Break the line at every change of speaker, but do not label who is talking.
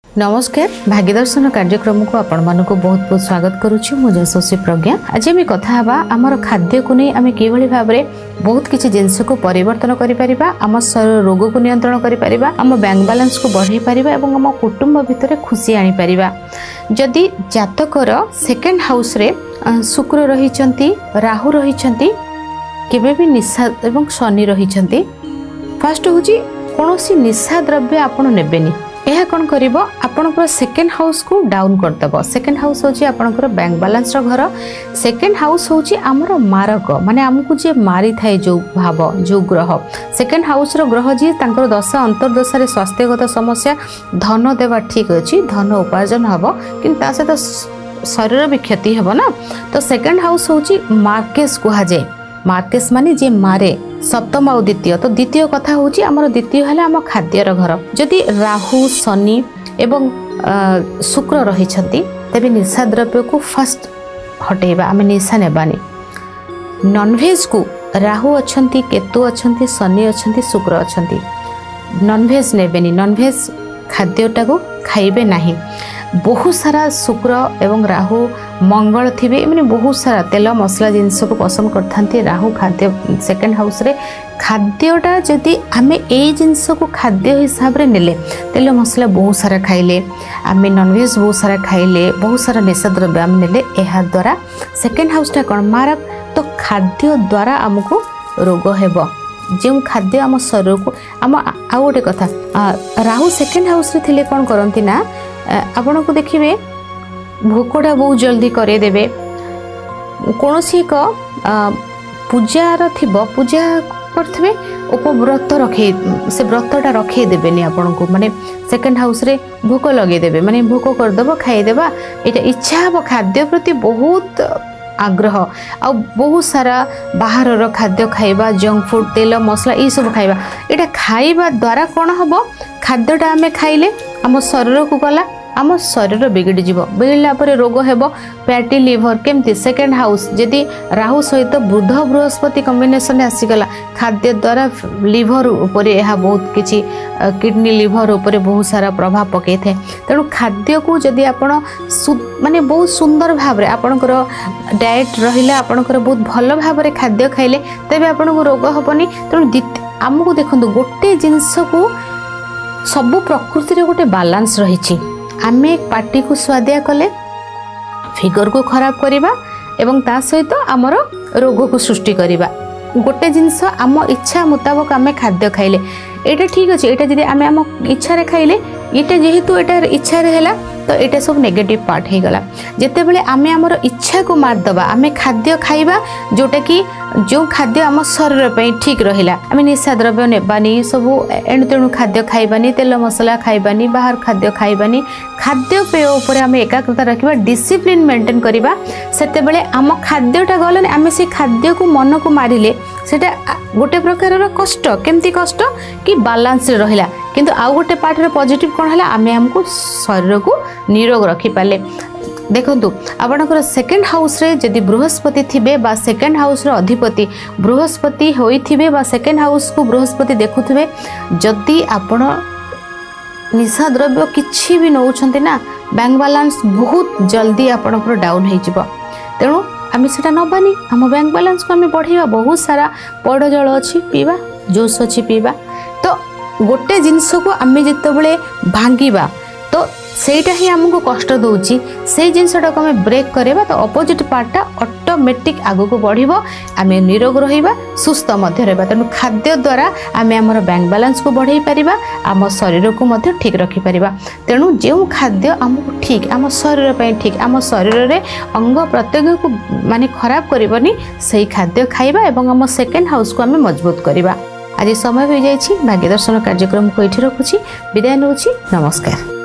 नमस्कार भाग्यदर्शन कार्यक्रम को आपण मानक बहुत बहुत स्वागत करुच्ची मु यशस्वी प्रज्ञा। आज आम कथा आमर खाद्य को नहीं आम कि भाव में बहुत किसी जिनस को परिवर्तन करिपरिबा, आम शरीर रोग को नियंत्रण करिपरिबा, आम बैंक बैलेंस को बढ़ाई परिबा एवं आम कुटुंब भितर खुशी आनी परिबा। जदि जातकर सेकेंड हाउस रे शुक्र रहिचंती, राहु रहिचंती, केबे भी निशा एवं शनि रहिचंती, फर्स्ट होची कोनोसी निशा द्रव्य आपण नेबेनी। यह कौन करिबो आपनकर सेकेंड हाउस को डाउन कर देबो। सेकेंड हाउस होची आपनकर बैंक बैलेंस रो घर। सेकेंड हाउस होची हमर मारक, माने हमकु जे मारी थाए जो भाव जो ग्रह। सेकेंड हाउस रो ग्रह जी तांकर दशा अंतर्दशा रे स्वास्थ्यगत समस्या, धन देवा ठीक अछि, धन उपार्जन हबो, किंतु ता सहित शरीर भी क्षति हबो ना। तो सेकेंड हाउस होची मार्केस कुहा जाय। मार्केस माने जे मारे, सप्तम और द्वितीय। तो द्वितीय कथा होची हमर द्वितीय हला हम खाद्यर घर। जदि राहु शनि एवं शुक्र रहिछंती तबे निशा द्रव्य को फर्स्ट हटेबा, आमे निशा नेबानी। नॉनवेज को राहु अछंती, केतु अछंती, शनि अछंती, शुक्र अछंती, नॉनवेज नेबेनी। नॉनवेज खाद्यटा को खाइबे नाही। बहुत सारा शुक्र एवं राहु मंगल थिबे, माने बहुत सारा तेल मसला जिनस को पसंद करथांती राहु। खाद्य सेकेंड हाउस रे खाद्यटा जदि आमे ए जिनस को खाद्य हिसाब रे नेले, तेल मसला बहुत सारा खाइले, आमे नॉनवेज बहुत सारा खाइले, बहुत सारा निशा द्रव्य आमे नेले, एहा द्वारा सेकेंड हाउस टा कोन मारक। तो खाद्य द्वारा हमको रोग हेबो। जो खाद्य आम शरीर को आम आ गोटे कथा, राहु सेकेंड हाउस रे थिले कोन करंती ना, आपण को देखिए भोकटा बहुत जल्दी करे देबे। कौन सी एक पूजार थिबो, पूजा करथिबे उपव्रत रखे, से व्रतटा रखे देबेनी आपण को, माने सेकेंड हाउस रे भोक लगे देबे, माने भोक कर देबो, खाई देबा। एटा इच्छा हबो खाद्य प्रति बहुत आग्रह, आ बहुत सारा बाहर खाद्य खाइबा, जंक फूड, तेल मसला ये सब खाइबा। एटा खाइबा द्वारा कौन हम खाद्यटा आमे खाइले आम शरीर को गला, आम शरीर बिगड़ी जीव, बिगड़ला पर रोग हेबो। फैटी लिवर केमती सेकेंड हाउस जदि राहु सहित बुध बृहस्पति कॉम्बिनेशन आसीगला, खाद्य द्वारा लिवर उपरे यह बहुत किछि, किडनी लिवर उपरे बहुत सारा प्रभाव पकई थे। तेणु खाद्य को जदि आपण माने बहुत सुंदर भाव रे आपणकर डाएट रहिला, आपणकर बहुत भल भाव रे खाद्य खाइले, तबे आपणको रोग हबनी। तेणु आमको देखंतु गोटे जिंस को सबु प्रकृति रे गोटे बैलेंस रहिछि। आमे पार्टी को स्वादिया कले फिगर को खराब करिबा एवं ता सहित आमर रोग को सृष्टि करिबा। गोटे जिंस आम इच्छा मुताबक आमे खाद्य खाइले एटा ठीक अछि, एटा जदि आमे आम इच्छा रे खाइले, एटा जेहेतु एटा इच्छा रे हैला, तो एटा सब नेगेटिव पार्ट हे गला। जेते बेले आमे हमर इच्छा को मार दबा, आमे खाद्य खाइबा जोटा कि जो खाद्य आम शरीर पे ठीक रहिला, आमे निशा द्रव्य नेबानी, सब एणु तेणु खाद्य खाइबानी, तेल मसला खाइबानी, बाहर खाद्य खाइबानी, खाद्य पेय ऊपर आमे एकाग्रता रखिबा, डिसिप्लिन मेंटेन करिबा। सेते बेले आम खाद्यटा गले आमे से खाद्य को मन को मारिले सेटा गोटे प्रकार कष्ट, केमती कष्ट कि बैलेंस रहिला। किंतु आउ गोटे पार्ट रे पॉजिटिव कोन हला, आमे हमको शरीर को निरोग रखि पाले। देखंतु आपनकर सेकेंड हाउस रे जदि बृहस्पति थिबे बा सेकेंड हाउस रो अधिपति बृहस्पति होई थिबे बा सेकेंड हाउस को बृहस्पति देखुथिबे, जदि आपण निशा द्रव्य किछि भी नउछंती ना, बैंक बैलेंस बहुत जल्दी आपनकर डाउन हे जिवो। तेणु आमे सेटा नबानी, हम बैंक बैलेंस को आमे बढ़ाइबा। बहुत सारा पड़ जल अच्छी पीवा, जूस अच्छी पीवा। तो गोटे जिनस को आमे जितेबले भांगिबा तो सेटा ही हमको कष्ट दउची, से जिनसटा को आमे ब्रेक करबा तो अपोजिट पार्टटा ऑटोमेटिक आगो को बढ़िबो, आमे निरोग रहिबा, सुस्थ मध्य रहबा। तेणु खाद्य द्वारा आमे हमर बैंक बैलेंस को बढ़ाई परिबा, आम शरीर को मध्य ठीक रखि परिबा। तेणु जो खाद्य हमको ठीक, आम शरीर पे ठीक, आम शरीर रे अंग प्रत्यंग को माने खराब करबनी, सही खाद्य खाइबा एवं आम सेकेंड हाउस को आमे मजबूत करबा। आज समय हो जाइछि, भाग्यदर्शन कार्यक्रम को एठी रखुछि, विदाय नउछि, नमस्कार।